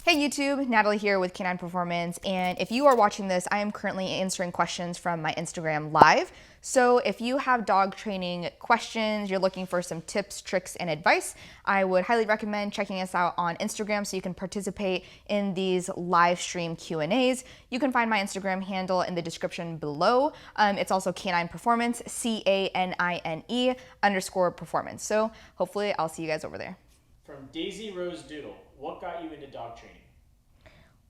Hey YouTube, Natalie here with Canine Performance, and if you are watching this, I am currently answering questions from my Instagram live. So if you have dog training questions, you're looking for some tips, tricks, and advice, I would highly recommend checking us out on Instagram so you can participate in these live stream Q&As. You can find my Instagram handle in the description below. It's also Canine Performance, CANINE_performance. So hopefully I'll see you guys over there. From Daisy Rose Doodle, what got you into dog training?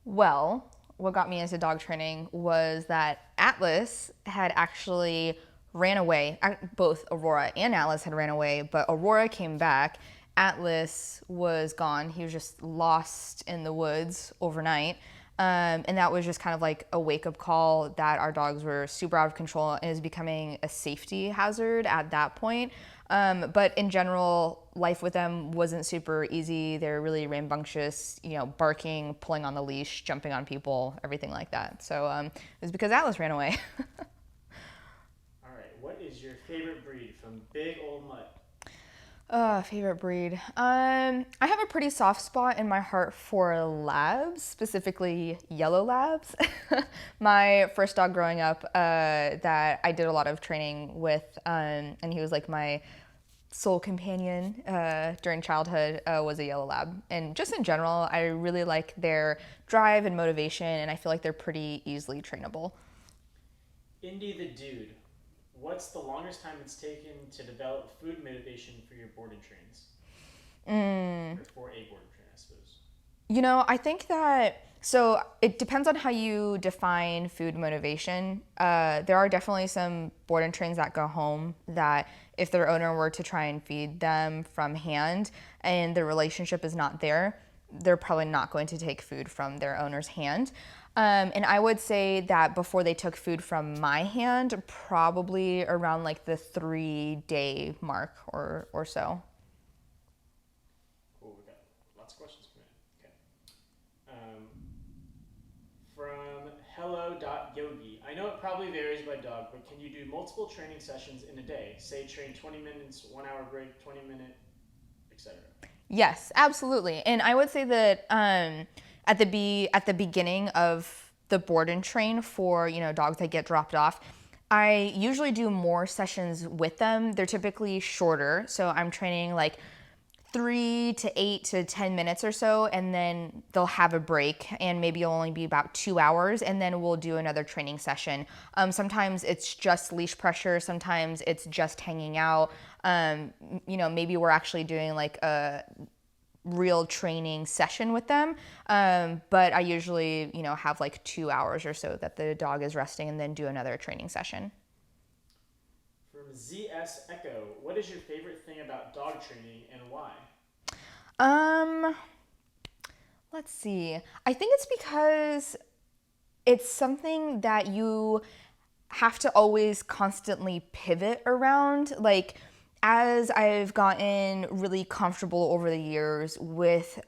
Well, what got me into dog training was that Atlas had actually ran away. Both Aurora and Atlas had ran away, but Aurora came back. Atlas was gone. He was just lost in the woods overnight. And that was just kind of like a wake-up call that our dogs were super out of control and is becoming a safety hazard at that point. But in general, life with them wasn't super easy. They're really rambunctious, barking, pulling on the leash, jumping on people, everything like that. So it was because Atlas ran away. All right, what is your favorite breed from Big Old Mutt? Favorite breed. I have a pretty soft spot in my heart for labs, specifically yellow labs. My first dog growing up that I did a lot of training with, and he was like my sole companion during childhood, was a yellow lab. And just in general, I really like their drive and motivation, and I feel like they're pretty easily trainable. Indy the Dude, what's the longest time it's taken to develop food motivation for your board and trains? Or for a board and train, I suppose. I think that, so it depends on how you define food motivation. There are definitely some board and trains that go home that if their owner were to try and feed them from hand and the relationship is not there, they're probably not going to take food from their owner's hand. And I would say that before they took food from my hand, probably around like the 3-day mark or so. Cool, we got lots of questions coming in. Okay. From hello.yogi, I know it probably varies by dog, but can you do multiple training sessions in a day? Say train 20 minutes, 1 hour break, 20-minute, etc. Yes, absolutely. And I would say that at the beginning of the board and train for dogs that get dropped off, I usually do more sessions with them. They're typically shorter, so I'm training like 3 to 8 to 10 minutes or so, and then they'll have a break, and maybe it'll only be about 2 hours, and then we'll do another training session. Sometimes it's just leash pressure, sometimes it's just hanging out. Maybe we're actually doing like a real training session with them. But I usually, have like 2 hours or so that the dog is resting and then do another training session. From ZS Echo, what is your favorite thing about dog training and why? Um, let's see. I think it's because it's something that you have to always constantly pivot around. Like, as I've gotten really comfortable over the years with,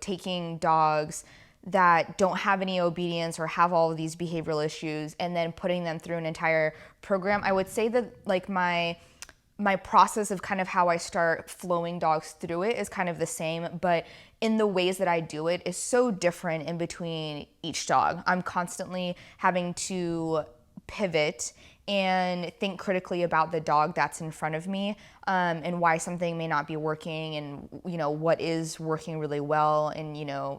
taking dogs that don't have any obedience or have all of these behavioral issues and then putting them through an entire program, I would say that like my process of kind of how I start flowing dogs through it is kind of the same, but in the ways that I do it is so different in between each dog. I'm constantly having to pivot and think critically about the dog that's in front of me, and why something may not be working, and what is working really well, and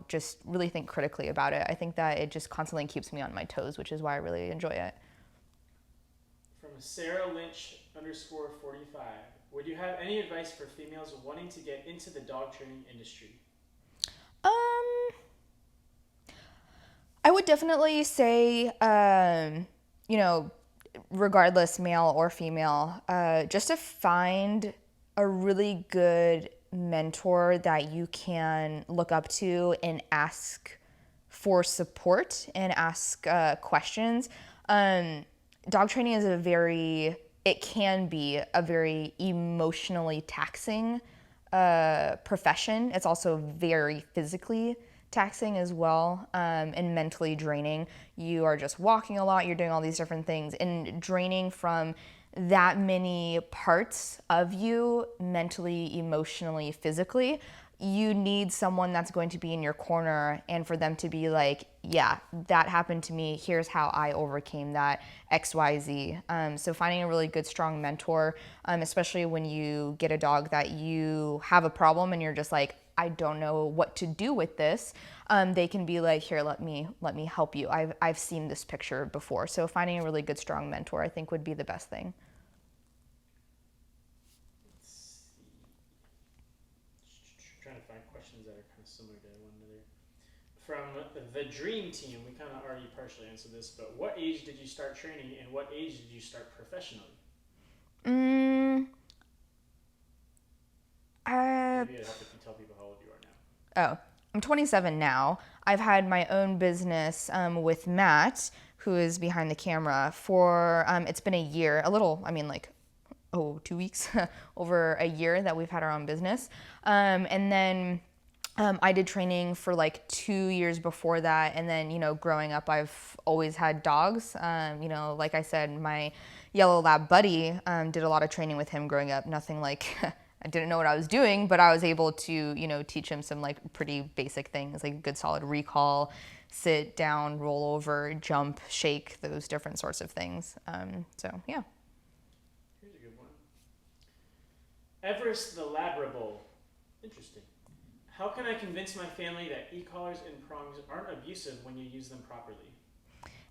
just really think critically about it. I think that it just constantly keeps me on my toes, which is why I really enjoy it. From Sarah Lynch _45, would you have any advice for females wanting to get into the dog training industry? I would definitely say, regardless male or female, just to find a really good mentor that you can look up to and ask for support and ask questions. Dog training is it can be a very emotionally taxing profession. It's also very physically taxing as well, and mentally draining. You are just walking a lot, you're doing all these different things, and draining from that many parts of you mentally, emotionally, physically. you need someone that's going to be in your corner and for them to be like, yeah, that happened to me. Here's how I overcame that XYZ. So finding a really good, strong mentor, especially when you get a dog that you have a problem and you're just like, I don't know what to do with this. They can be like, here, let me help you. I've seen this picture before. So finding a really good, strong mentor, I think would be the best thing. Trying to find questions that are kind of similar to one another. From the dream team, we kind of already partially answered this, but what age did you start training and what age did you start professionally? Maybe it'd help if you tell people how old you are now. Oh, I'm 27 now. I've had my own business with Matt, who is behind the camera, for it's been a year, 2 weeks, over a year that we've had our own business. And then I did training for like 2 years before that. And then, growing up, I've always had dogs. Like I said, my yellow lab buddy did a lot of training with him growing up. Nothing like, I didn't know what I was doing, but I was able to, teach him some like pretty basic things, like good solid recall, sit down, roll over, jump, shake, those different sorts of things. So yeah. Here's a good one. Everest the Labrador. Interesting. How can I convince my family that e-collars and prongs aren't abusive when you use them properly?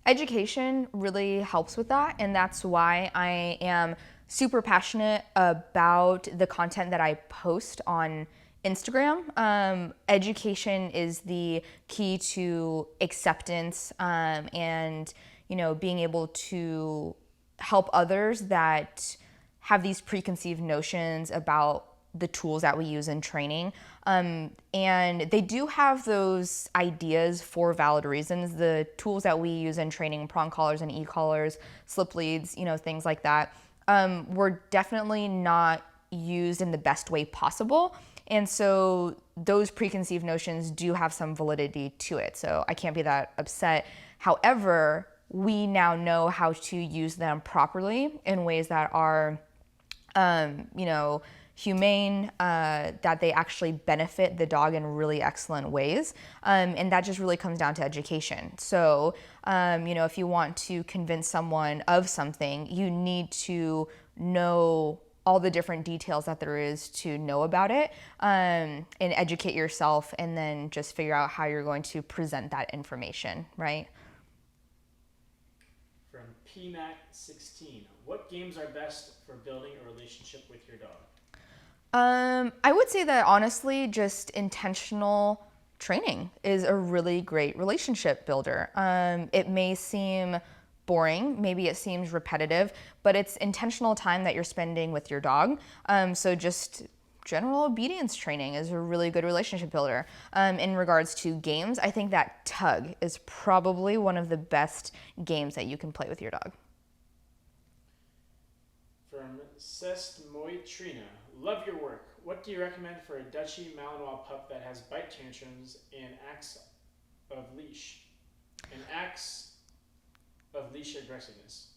Education really helps with that, and that's why I am super passionate about the content that I post on Instagram. Education is the key to acceptance, and being able to help others that have these preconceived notions about the tools that we use in training. And they do have those ideas for valid reasons. The tools that we use in training, prong collars and e-collars, slip leads, things like that, were definitely not used in the best way possible. And so those preconceived notions do have some validity to it. So I can't be that upset. However, we now know how to use them properly in ways that are, humane, that they actually benefit the dog in really excellent ways. And that just really comes down to education. So, if you want to convince someone of something, you need to know all the different details that there is to know about it, and educate yourself, and then just figure out how you're going to present that information, right? From PMAC16, what games are best for building a relationship with your dog? I would say that honestly, just intentional training is a really great relationship builder. It may seem boring, maybe it seems repetitive, but it's intentional time that you're spending with your dog. So just general obedience training is a really good relationship builder. In regards to games, I think that tug is probably one of the best games that you can play with your dog. From Sestmoitrina, love your work. What do you recommend for a Dutchy Malinois pup that has bite tantrums and acts of leash aggressiveness?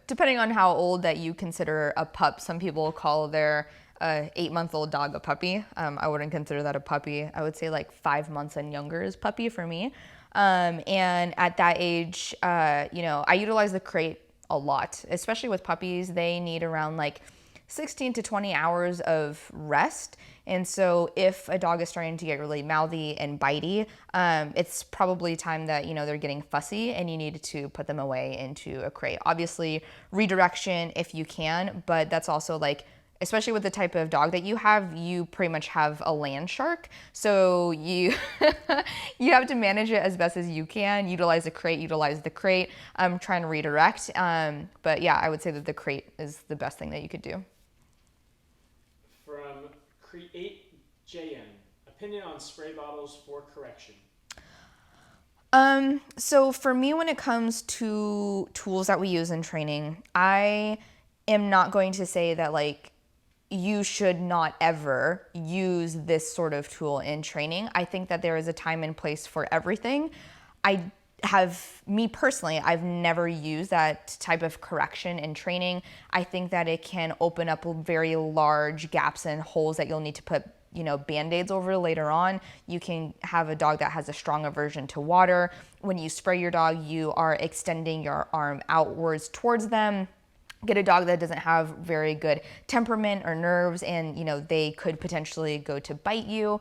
Depending on how old that you consider a pup, some people call their 8-month-old dog a puppy. I wouldn't consider that a puppy. I would say like 5 months and younger is puppy for me. And at that age, I utilize the crate a lot, especially with puppies. They need around like 16 to 20 hours of rest. And so if a dog is starting to get really mouthy and bitey, it's probably time that, they're getting fussy and you need to put them away into a crate. Obviously, redirection if you can, but that's also like, especially with the type of dog that you have, you pretty much have a land shark. So you you have to manage it as best as you can. Utilize the crate, try and redirect. But yeah, I would say that the crate is the best thing that you could do. From CreateJN, opinion on spray bottles for correction. So for me, when it comes to tools that we use in training, I am not going to say that like you should not ever use this sort of tool in training. I think that there is a time and place for everything. I me personally, I've never used that type of correction in training. I think that it can open up very large gaps and holes that you'll need to put Band-Aids over later on. You can have a dog that has a strong aversion to water. When you spray your dog, you are extending your arm outwards towards them. Get a dog that doesn't have very good temperament or nerves, and they could potentially go to bite you.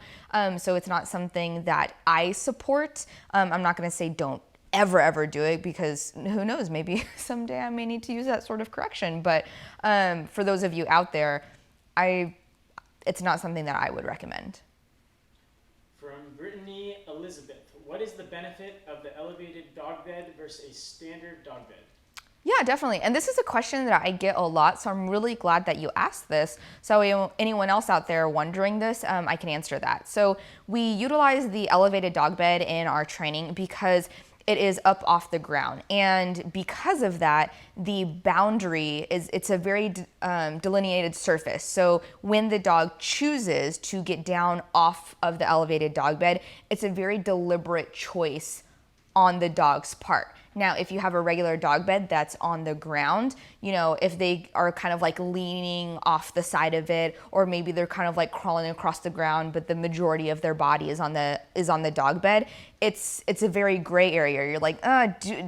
So it's not something that I support. I'm not going to say don't ever do it, because who knows, maybe someday I may need to use that sort of correction. But for those of you out there, it's not something that I would recommend. From Brittany Elizabeth, what is the benefit of the elevated dog bed versus a standard dog bed? Yeah, definitely. And this is a question that I get a lot, so I'm really glad that you asked this. So anyone else out there wondering this, I can answer that. So we utilize the elevated dog bed in our training because it is up off the ground. And because of that, the boundary it's a very delineated surface. So when the dog chooses to get down off of the elevated dog bed, it's a very deliberate choice on the dog's part. Now, if you have a regular dog bed that's on the ground, if they are kind of like leaning off the side of it, or maybe they're kind of like crawling across the ground, but the majority of their body is on the dog bed, it's a very gray area. You're like,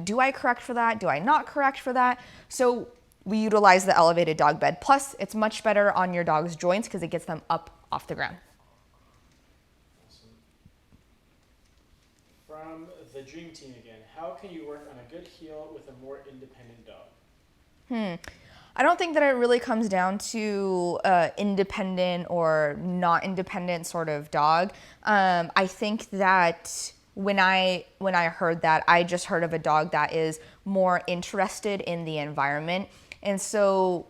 do I correct for that? Do I not correct for that? So we utilize the elevated dog bed. Plus, it's much better on your dog's joints because it gets them up off the ground. From the Dream Team again, how can you work on a good heel with a more independent dog? I don't think that it really comes down to independent or not independent sort of dog. I think that when I heard that, I just heard of a dog that is more interested in the environment. And so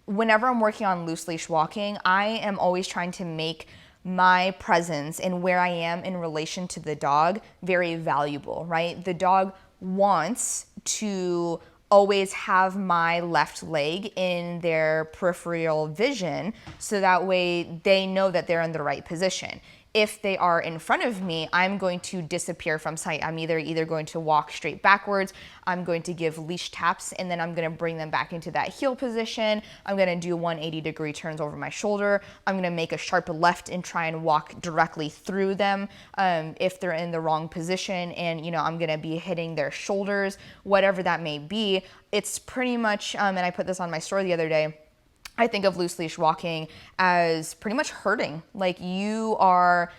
whenever I'm working on loose leash walking, I am always trying to make my presence and where I am in relation to the dog very valuable, right? The dog wants to always have my left leg in their peripheral vision, so that way they know that they're in the right position. If they are in front of me, I'm going to disappear from sight. I'm either going to walk straight backwards, I'm going to give leash taps, and then I'm going to bring them back into that heel position. I'm going to do 180-degree turns over my shoulder. I'm going to make a sharp left and try and walk directly through them if they're in the wrong position, and I'm going to be hitting their shoulders, whatever that may be. It's pretty much, and I put this on my story the other day, I think of loose leash walking as pretty much herding. Like, you are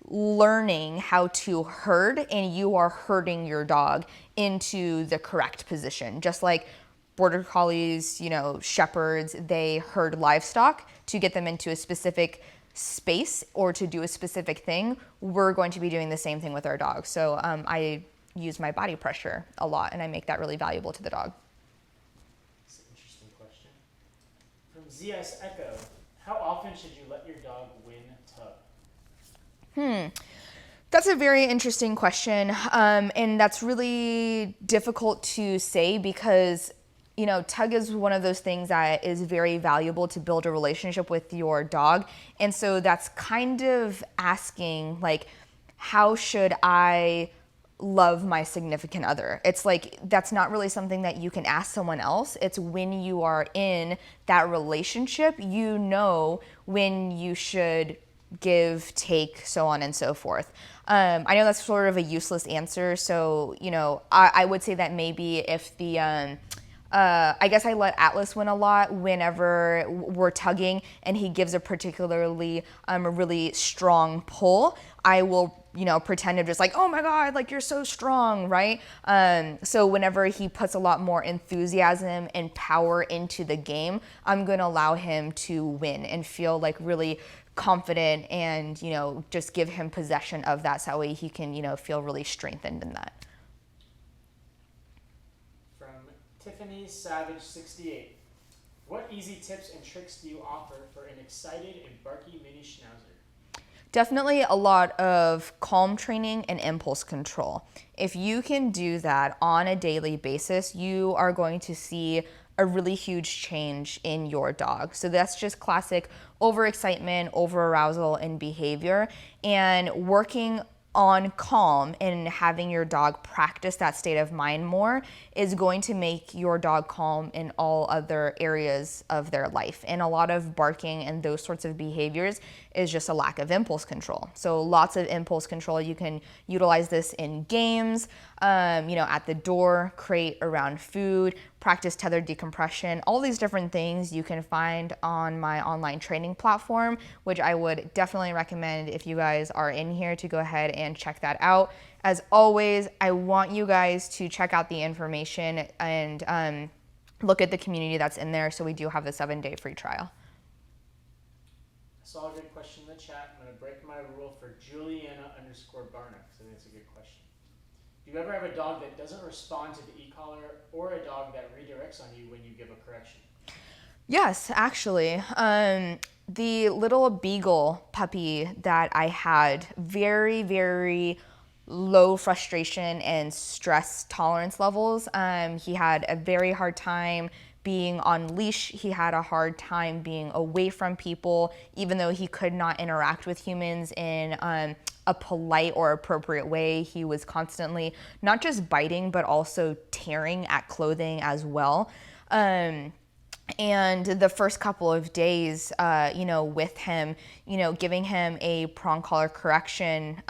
learning how to herd, and you are herding your dog into the correct position. Just like border collies, shepherds, they herd livestock to get them into a specific space or to do a specific thing. We're going to be doing the same thing with our dogs. So I use my body pressure a lot, and I make that really valuable to the dog. ZS Echo, how often should you let your dog win tug? That's a very interesting question, and that's really difficult to say because, tug is one of those things that is very valuable to build a relationship with your dog, and so that's kind of asking, like, how should I love my significant other? It's like, that's not really something that you can ask someone else. It's when you are in that relationship, when you should give, take, so on and so forth. I know that's sort of a useless answer. So, I would say that maybe if the, I guess I let Atlas win a lot whenever we're tugging and he gives a particularly really strong pull. I will pretend to just like, oh my God, like, you're so strong, right? So whenever he puts a lot more enthusiasm and power into the game, I'm going to allow him to win and feel like really confident and, just give him possession of that, so that way he can, feel really strengthened in that. From Tiffany Savage 68, what easy tips and tricks do you offer for an excited and barky mini Schnauzer? Definitely a lot of calm training and impulse control. If you can do that on a daily basis, you are going to see a really huge change in your dog. So that's just classic overexcitement, overarousal, and behavior. And working on calm and having your dog practice that state of mind more is going to make your dog calm in all other areas of their life. And a lot of barking and those sorts of behaviors is just a lack of impulse control. So lots of impulse control. You can utilize this in games, at the door, crate, around food, practice tethered decompression, all these different things you can find on my online training platform, which I would definitely recommend if you guys are in here to go ahead and check that out. As always, I want you guys to check out the information and look at the community that's in there. So we do have the 7-day free trial. I saw a good question in the chat. I'm going to break my rule for Juliana_Barna because I think it's a good question. Do you ever have a dog that doesn't respond to the e-collar or a dog that redirects on you when you give a correction? Yes, actually. The little beagle puppy that I had, very, very low frustration and stress tolerance levels. He had a very hard time being on leash. He had a hard time being away from people, even though he could not interact with humans in a polite or appropriate way. He was constantly not just biting, but also tearing at clothing as well. And the first couple of days, with him, giving him a prong collar correction,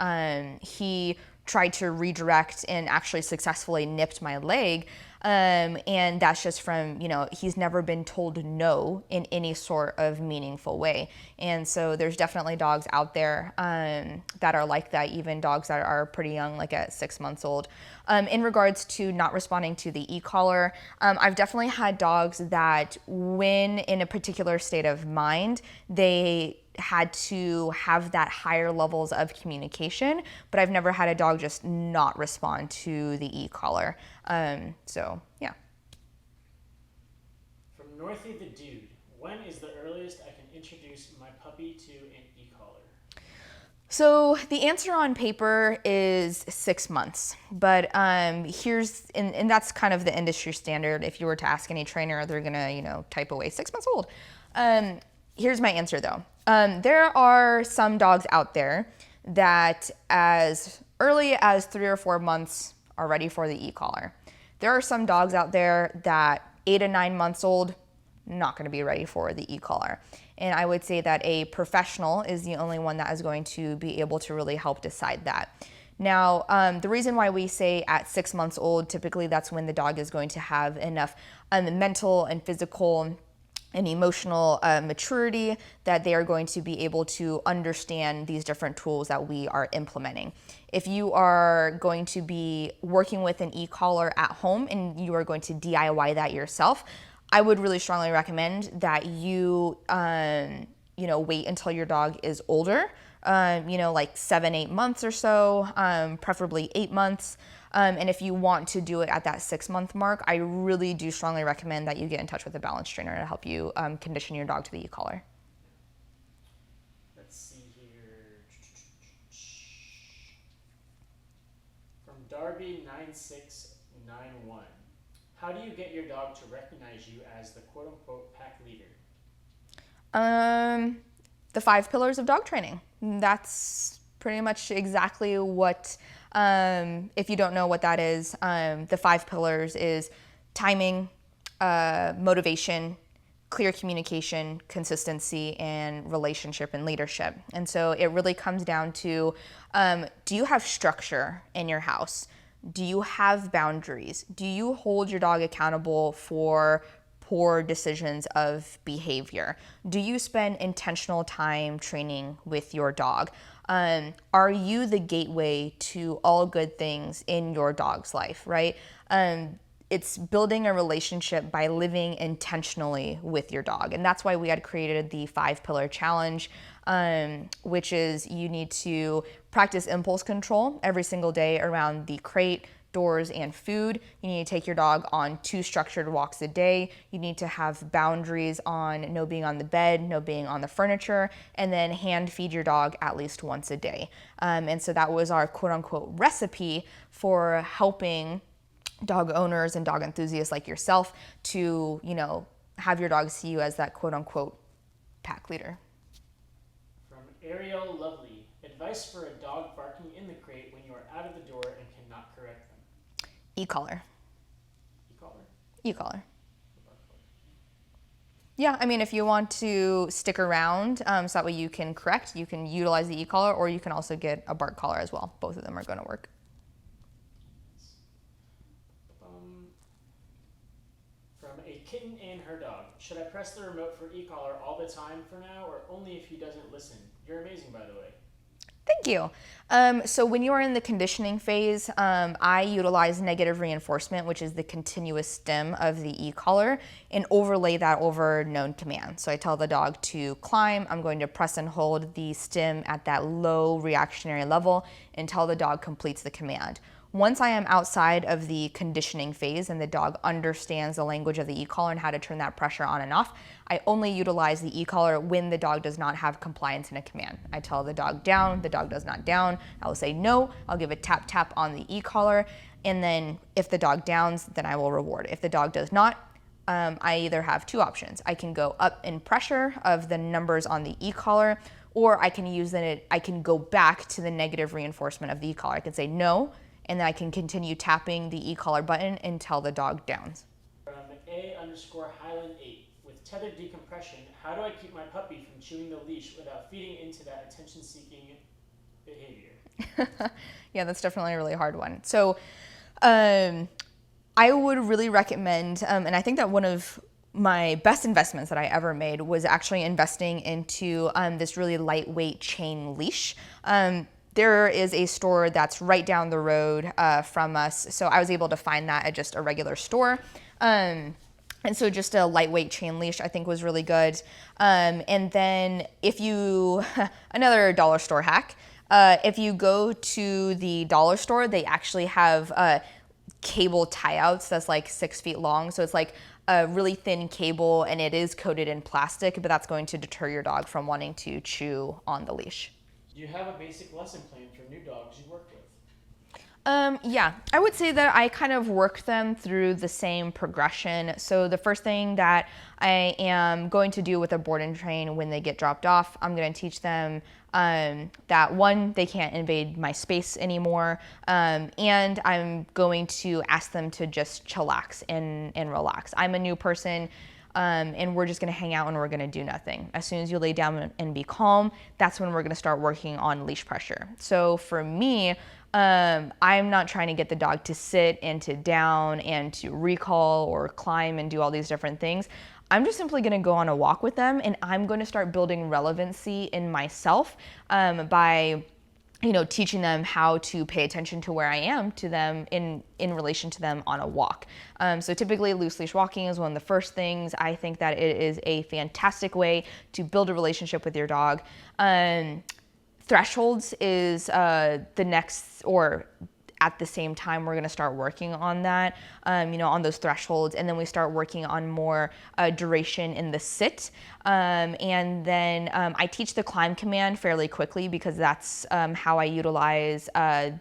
he tried to redirect and actually successfully nipped my leg. And that's just from, he's never been told no in any sort of meaningful way. And so there's definitely dogs out there that are like that, even dogs that are pretty young, like at 6 months old. In regards to not responding to the e-collar, I've definitely had dogs that when in a particular state of mind, they had to have that higher levels of communication, but I've never had a dog just not respond to the e-collar. Yeah. From Northy the Dude, when is the earliest I can introduce my puppy to an e-collar? So the answer on paper is 6 months, but and that's kind of the industry standard. If you were to ask any trainer, they're gonna, type away 6 months old. Here's my answer though. There are some dogs out there that as early as 3 or 4 months are ready for the e-collar. There are some dogs out there that 8 to 9 months old, not going to be ready for the e-collar. And I would say that a professional is the only one that is going to be able to really help decide that. Now, the reason why we say at 6 months old, typically that's when the dog is going to have enough mental and physical and emotional maturity that they are going to be able to understand these different tools that we are implementing. If you are going to be working with an e-collar at home and you are going to DIY that yourself, I would really strongly recommend that you, wait until your dog is older, like 7-8 months or so, preferably 8 months. And if you want to do it at that 6 month mark, I really do strongly recommend that you get in touch with a balance trainer to help you condition your dog to the e-collar. Let's see here. From Darby9691, how do you get your dog to recognize you as the quote-unquote pack leader? The 5 pillars of dog training. That's pretty much exactly what, if you don't know what that is, the 5 pillars is timing, motivation, clear communication, consistency, and relationship and leadership. And so it really comes down to, do you have structure in your house? Do you have boundaries? Do you hold your dog accountable for poor decisions of behavior? Do you spend intentional time training with your dog? Are you the gateway to all good things in your dog's life, right? It's building a relationship by living intentionally with your dog. And that's why we had created the 5-pillar challenge, which is you need to practice impulse control every single day around the crate, doors, and food. You need to take your dog on 2 structured walks a day. You need to have boundaries on no being on the bed, no being on the furniture, and then hand feed your dog at least once a day. And so that was our quote unquote recipe for helping dog owners and dog enthusiasts like yourself to, have your dog see you as that quote unquote pack leader. From Ariel Lovely, advice Advice for a dog barking in the crate when you are out of the door and cannot correct them. E-collar. E-collar? E-collar. The bark collar. Yeah, I mean, if you want to stick around so that way you can correct, you can utilize the e-collar, or you can also get a bark collar as well. Both of them are going to work. From a kitten and her dog. Should I press the remote for e-collar all the time for now, or only if he doesn't listen? You're amazing, by the way. Thank you. So when you are in the conditioning phase, I utilize negative reinforcement, which is the continuous stim of the e-collar, and overlay that over known commands. So I tell the dog to climb. I'm going to press and hold the stim at that low reactionary level until the dog completes the command. Once I am outside of the conditioning phase and the dog understands the language of the e-collar and how to turn that pressure on and off, I only utilize the e-collar when the dog does not have compliance in a command. I tell the dog down, the dog does not down. I will say no, I'll give a tap tap on the e-collar, and then if the dog downs, then I will reward. If the dog does not, I either have two options. I can go up in pressure of the numbers on the e-collar, or I can I can go back to the negative reinforcement of the e-collar. I can say no, and then I can continue tapping the e-collar button until the dog downs. From A_Highland8, with tethered decompression, how do I keep my puppy from chewing the leash without feeding into that attention-seeking behavior? Yeah, that's definitely a really hard one. So I would really recommend, and I think that one of my best investments that I ever made was actually investing into this really lightweight chain leash. There is a store that's right down the road from us, so I was able to find that at just a regular store. And so just a lightweight chain leash I think was really good. And then if you, another dollar store hack, if you go to the dollar store, they actually have cable tie-outs that's like 6 feet long. So it's like a really thin cable and it is coated in plastic, but that's going to deter your dog from wanting to chew on the leash. Do you have a basic lesson plan for new dogs you work with? Yeah, I would say that I kind of work them through the same progression. So the first thing that I am going to do with a board and train when they get dropped off, I'm going to teach them that one, they can't invade my space anymore, and I'm going to ask them to just chillax and relax. I'm a new person. And we're just gonna hang out and we're gonna do nothing. As soon as you lay down and be calm, that's when we're gonna start working on leash pressure. So for me, I'm not trying to get the dog to sit and to down and to recall or climb and do all these different things. I'm just simply gonna go on a walk with them, and I'm gonna start building relevancy in myself by teaching them how to pay attention to where I am to them in relation to them on a walk. So typically loose leash walking is one of the first things. I think that it is a fantastic way to build a relationship with your dog. Thresholds is the next, or at the same time, we're gonna start working on that, on those thresholds, and then we start working on more duration in the sit. And then I teach the climb command fairly quickly because that's how I utilize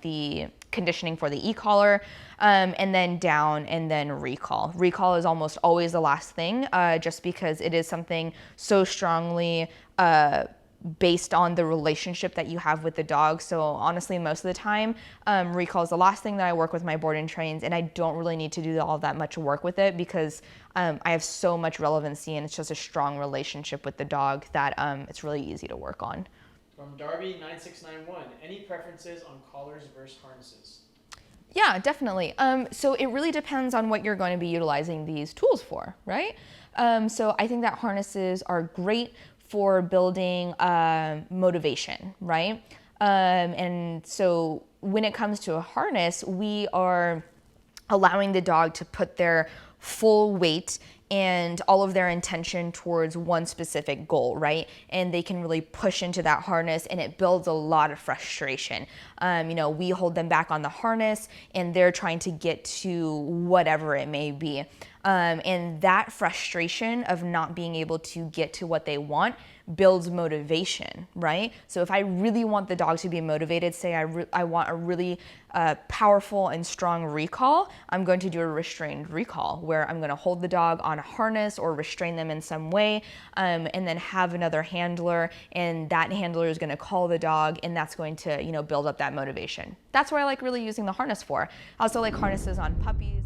the conditioning for the e-collar, and then down and then recall. Recall is almost always the last thing, just because it is something so strongly based on the relationship that you have with the dog. So honestly, most of the time, recall is the last thing that I work with my board and trains, and I don't really need to do all that much work with it because I have so much relevancy and it's just a strong relationship with the dog that it's really easy to work on. From Darby9691, any preferences on collars versus harnesses? Yeah, definitely. So it really depends on what you're going to be utilizing these tools for, right? So I think that harnesses are great for building motivation, right? And so when it comes to a harness, we are allowing the dog to put their full weight and all of their intention towards one specific goal, right? And they can really push into that harness, and it builds a lot of frustration. We hold them back on the harness and they're trying to get to whatever it may be. And that frustration of not being able to get to what they want builds motivation, right? So if I really want the dog to be motivated, say I want a really powerful and strong recall, I'm going to do a restrained recall where I'm going to hold the dog on of harness or restrain them in some way, and then have another handler, and that handler is going to call the dog, and that's going to, build up that motivation. That's what I like really using the harness for. I also like harnesses on puppies.